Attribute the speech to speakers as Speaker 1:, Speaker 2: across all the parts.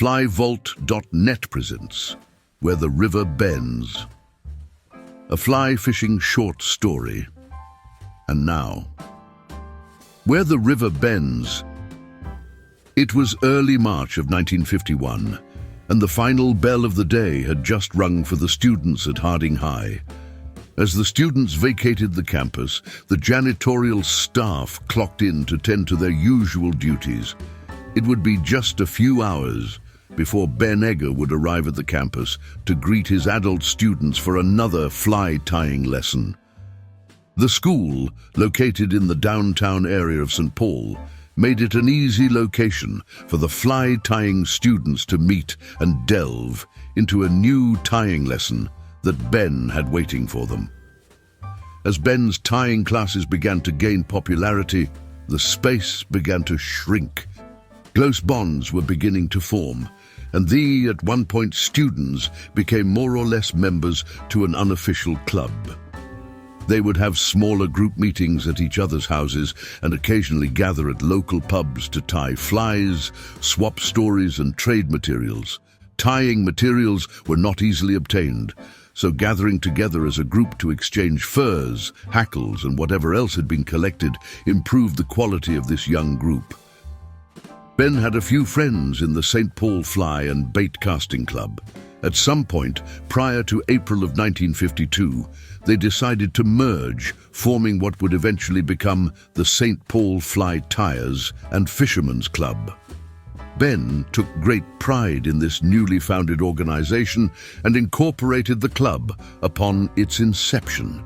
Speaker 1: Flyvault.net presents Where the River Bends, a fly fishing short story. And now, Where the River Bends. It was early March of 1951, and the final bell of the day had just rung for the students at Harding High. As the students vacated the campus, the janitorial staff clocked in to tend to their usual duties. It would be just a few hours before Ben Egger would arrive at the campus to greet his adult students for another fly tying lesson. The school, located in the downtown area of St. Paul, made it an easy location for the fly tying students to meet and delve into a new tying lesson that Ben had waiting for them. As Ben's tying classes began to gain popularity, the space began to shrink. Close bonds were beginning to form, and at one point students became more or less members to an unofficial club. They would have smaller group meetings at each other's houses and occasionally gather at local pubs to tie flies, swap stories and trade materials. Tying materials were not easily obtained, so gathering together as a group to exchange furs, hackles and whatever else had been collected improved the quality of this young group. Ben had a few friends in the St. Paul Fly and Bait Casting Club. At some point, prior to April of 1952, they decided to merge, forming what would eventually become the St. Paul Fly Tyers and Fishermen's Club. Ben took great pride in this newly founded organization and incorporated the club upon its inception.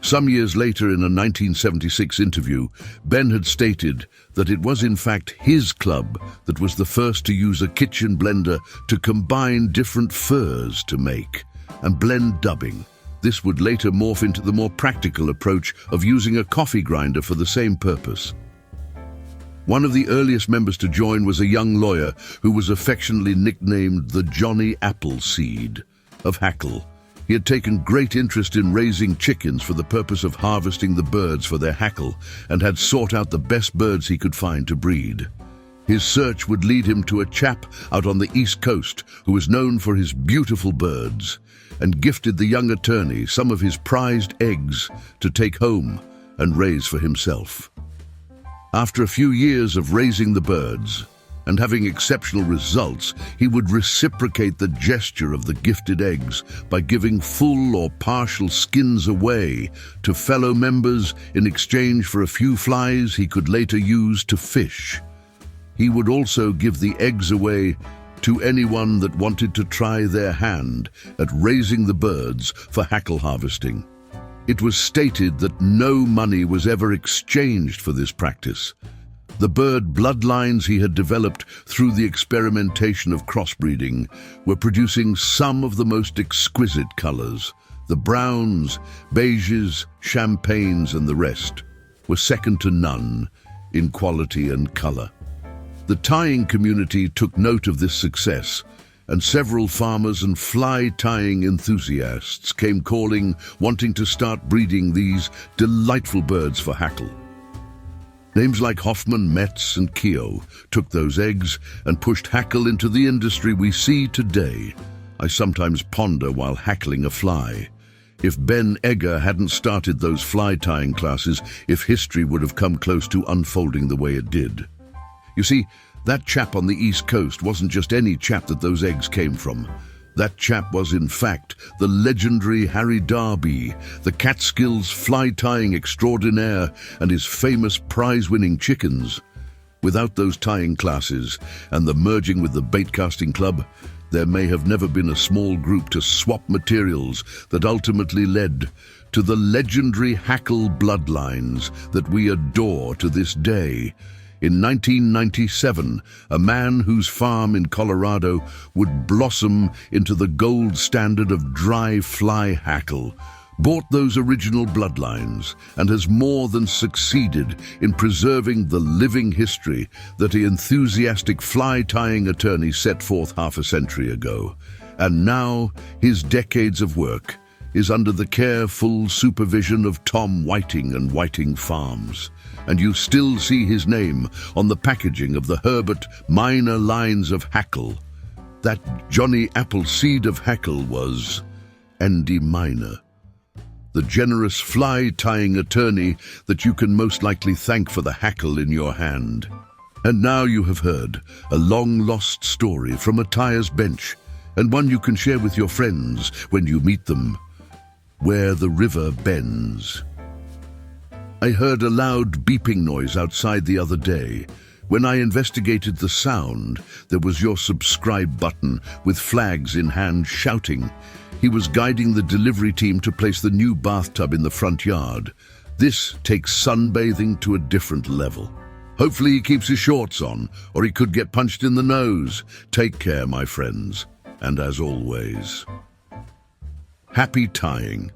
Speaker 1: Some years later, in a 1976 interview, Ben had stated that it was in fact his club that was the first to use a kitchen blender to combine different furs to make and blend dubbing. This would later morph into the more practical approach of using a coffee grinder for the same purpose. One of the earliest members to join was a young lawyer who was affectionately nicknamed the Johnny Appleseed of Hackle. He had taken great interest in raising chickens for the purpose of harvesting the birds for their hackle and had sought out the best birds he could find to breed. His search would lead him to a chap out on the East Coast who was known for his beautiful birds and gifted the young attorney some of his prized eggs to take home and raise for himself. After a few years of raising the birds and having exceptional results, he would reciprocate the gesture of the gifted eggs by giving full or partial skins away to fellow members in exchange for a few flies he could later use to fish. He would also give the eggs away to anyone that wanted to try their hand at raising the birds for hackle harvesting. It was stated that no money was ever exchanged for this practice. The bird bloodlines he had developed through the experimentation of crossbreeding were producing some of the most exquisite colors. The browns, beiges, champagnes and the rest were second to none in quality and color. The tying community took note of this success, and several farmers and fly tying enthusiasts came calling, wanting to start breeding these delightful birds for hackle. Names like Hoffman, Metz and Keogh took those eggs and pushed hackle into the industry we see today. I sometimes ponder while hackling a fly, if Ben Egger hadn't started those fly tying classes, if history would have come close to unfolding the way it did. You see, that chap on the East Coast wasn't just any chap that those eggs came from. That chap was, in fact, the legendary Harry Darby, the Catskills fly-tying extraordinaire and his famous prize-winning chickens. Without those tying classes and the merging with the bait-casting club, there may have never been a small group to swap materials that ultimately led to the legendary Hackle bloodlines that we adore to this day. In 1997, a man whose farm in Colorado would blossom into the gold standard of dry fly hackle bought those original bloodlines and has more than succeeded in preserving the living history that the enthusiastic fly-tying attorney set forth half a century ago. And now his decades of work is under the careful supervision of Tom Whiting and Whiting Farms, and you still see his name on the packaging of the Herbert minor lines of Hackle. That Johnny Appleseed of Hackle was Andy Minor, the generous fly-tying attorney that you can most likely thank for the hackle in your hand. And now you have heard a long-lost story from a tyer's bench, and one you can share with your friends when you meet them. Where the River Bends. I heard a loud beeping noise outside the other day. When I investigated the sound, there was your subscribe button with flags in hand shouting. He was guiding the delivery team to place the new bathtub in the front yard. This takes sunbathing to a different level. Hopefully he keeps his shorts on, or he could get punched in the nose. Take care, my friends, and as always, happy tying.